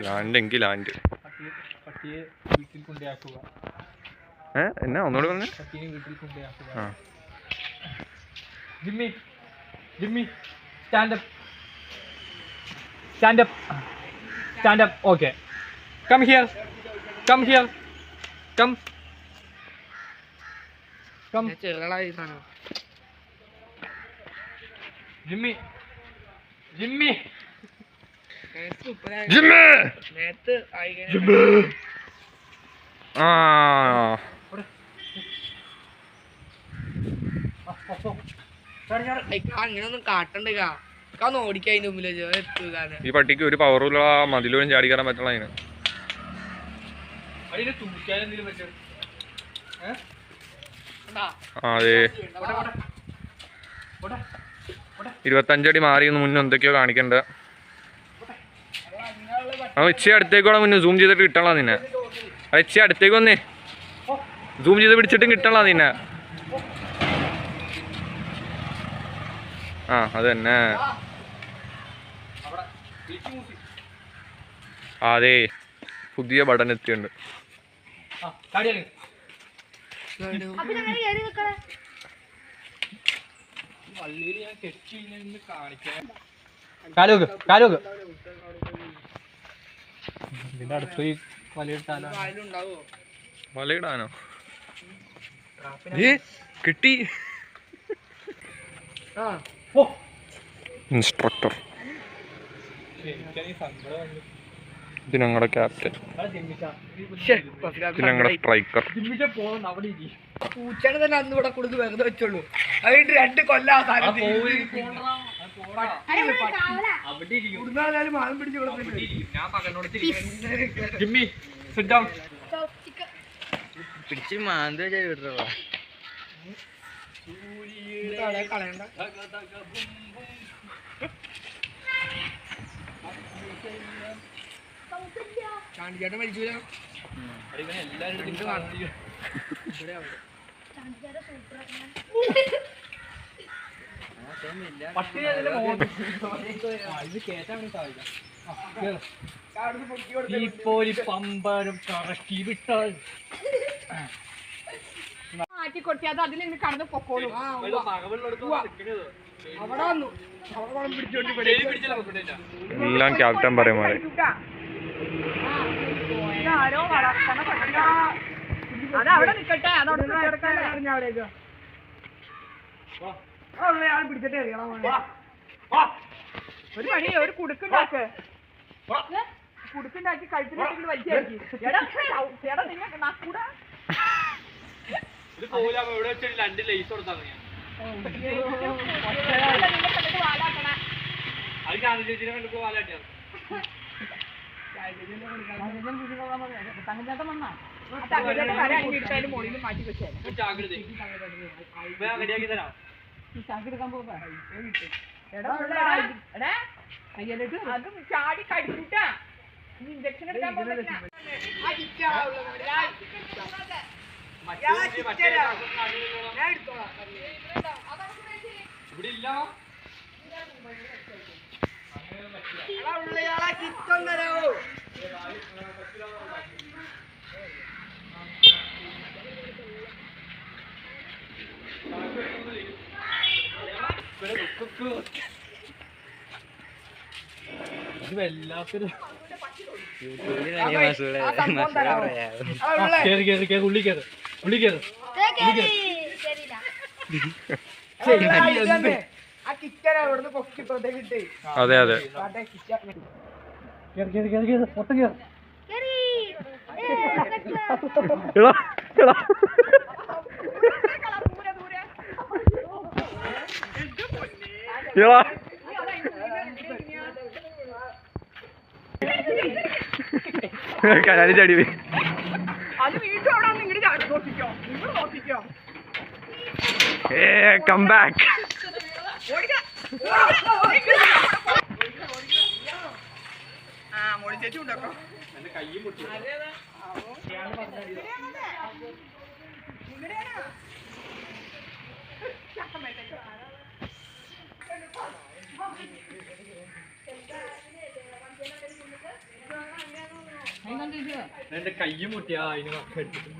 ലാൻഡെങ്കിൽ land. എന്നാ ഒന്നുകൂടെ പറഞ്ഞ? Jimmy Jimmy stand up stand up stand up. Okay, come here come here come come. Jimmy Jimmy Jimmy Jimmy. ആ അങ്ങനൊന്നും കാട്ടണ്ട ഓടിക്കതിന്റെ മുമ്പിൽ ഈ പട്ടിക്ക് ഒരു പവറുള്ള മതിലൂരും ചാടി കയറാൻ പറ്റണ അതിന്. അതെ, 25 അടി മാറി മുന്നേ എന്തൊക്കെയോ കാണിക്കണ്ട. ഇച്ചിരി അടുത്തേക്കോടെ മുന്നേ സൂം ചെയ്തിട്ട് കിട്ടണ നിന്നെ. ഇച്ചിരി അടുത്തേക്ക് വന്നേ, സൂം ചെയ്ത് പിടിച്ചിട്ടും കിട്ടണ നിന്നെ. ആ അത് തന്നെ. അതെ, പുതിയ ബട്ടൺ എത്തിയുണ്ട്. ഇതിന്റെ അടുത്ത് വലയിടാനോ? കിട്ടി. ഇൻസ്ട്രക്ടർ, ഇത് ഞങ്ങളുടെ ക്യാപ്റ്റൻ, ഇത് ഞങ്ങളുടെ സ്ട്രൈക്കർ. പൂച്ചയുടെ തന്നെ അന്ന് ഇവിടെ കൊടുത്ത് വെറുതെ വെച്ചോളൂ. അതിട്ട് 2 കൊല്ലം മാനം പിടിച്ചു പിടിച്ച് മാന്ത വിടറ കളയണ്ട. ചാണ്ടിച്ചേട്ടൻ മരിക്കൂല. പമ്പരം കറക്കി വിട്ടാൽ മാറ്റി കൊട്ടിയാൽ അതിൽ നിന്ന് കടന്ന് പൊക്കോളും. എല്ലാം ക്യാപ്റ്റൻ പറയുമ്പോൾ അതവിടെ നിക്കട്ടെ. ഒരു പണി, ഒരു കുടുക്കുണ്ടാക്ക്, കുടുക്കുണ്ടാക്കി കഴുത്തിലേക്ക് വലിച്ചാക്കി. ചേട്ടാ നിന്നെ നക്കൂടാ. തങ്കച്ചേട്ടൻ വന്നാ തങ്കച്ചേട്ടൻ മോളിലും മാറ്റി വെച്ചേക്കാം. ചാക്കെടുക്കാൻ പോകാ. അതും ചാടി കടിച്ചിട്ടാ ഇഞ്ചക്ഷൻ എടുക്കാൻ പോകുന്നത്. ഇത് വല്ലാത്തൊരു അതെ അതെ. കനാലി ചാടി പോയി. അത് വീട്ടോടാ നിങ്ങളുടെ നോക്കിക്കോ, നിങ്ങൾ നോക്കിക്കോ. Come back. മോളി ചേച്ചി ഉണ്ടാക്കോ. എന്റെ കയ്യും മുട്ടിയാ അതിന് മക്ക എടുത്തിട്ട്